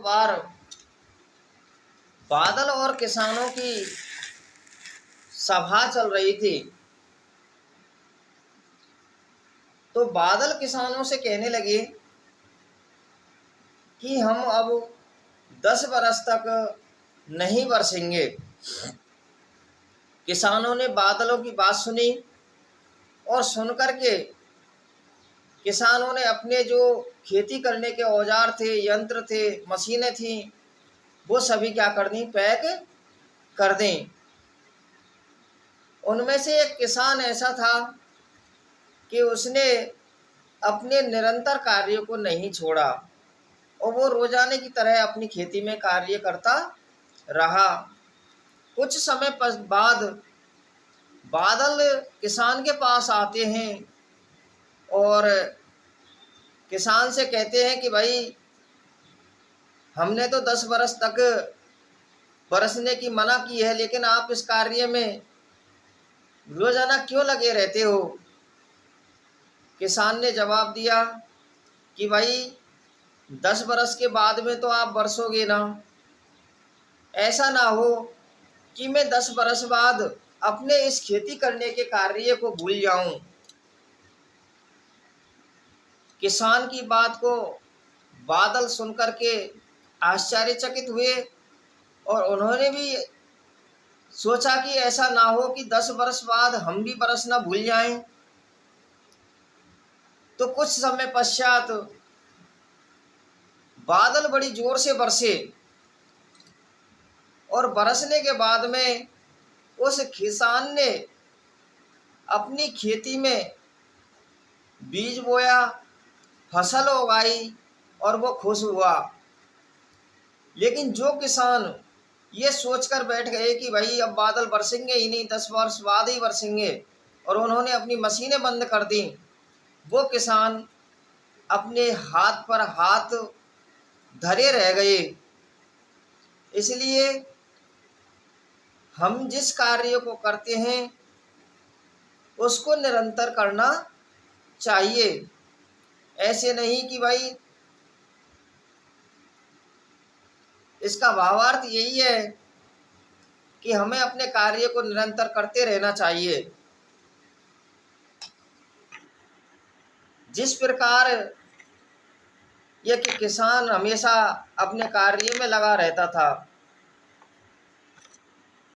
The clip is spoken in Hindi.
बार बादल और किसानों की सभा चल रही थी। तो बादल किसानों से कहने लगे कि हम अब 10 बरस तक नहीं बरसेंगे। किसानों ने बादलों की बात सुनी और सुनकर के किसानों ने अपने जो खेती करने के औजार थे, यंत्र थे, मशीनें थीं, वो सभी क्या कर दी, पैक कर दें। उनमें से एक किसान ऐसा था कि उसने अपने निरंतर कार्यों को नहीं छोड़ा और वो रोजाने की तरह अपनी खेती में कार्य करता रहा। कुछ समय बाद बादल किसान के पास आते हैं और किसान से कहते हैं कि भाई, हमने तो 10 बरस तक बरसने की मना की है, लेकिन आप इस कार्य में रोजाना क्यों लगे रहते हो। किसान ने जवाब दिया कि भाई, 10 बरस के बाद में तो आप बरसोगे ना। ऐसा ना हो कि मैं 10 बरस बाद अपने इस खेती करने के कार्य को भूल जाऊं। किसान की बात को बादल सुनकर के आश्चर्यचकित हुए और उन्होंने भी सोचा कि ऐसा ना हो कि 10 बरस बाद हम भी बरसना भूल जाएं। तो कुछ समय पश्चात बादल बड़ी जोर से बरसे और बरसने के बाद में उस किसान ने अपनी खेती में बीज बोया, फसल उगाई और वो खुश हुआ। लेकिन जो किसान ये सोचकर बैठ गए कि भाई अब बादल बरसेंगे ही नहीं, 10 वर्ष बाद ही बरसेंगे, और उन्होंने अपनी मशीनें बंद कर दी, वो किसान अपने हाथ पर हाथ धरे रह गए। इसलिए हम जिस कार्य को करते हैं उसको निरंतर करना चाहिए। ऐसे नहीं कि भाई, इसका भावार्थ यही है कि हमें अपने कार्य को निरंतर करते रहना चाहिए। जिस प्रकार यह कि किसान हमेशा अपने कार्य में लगा रहता था,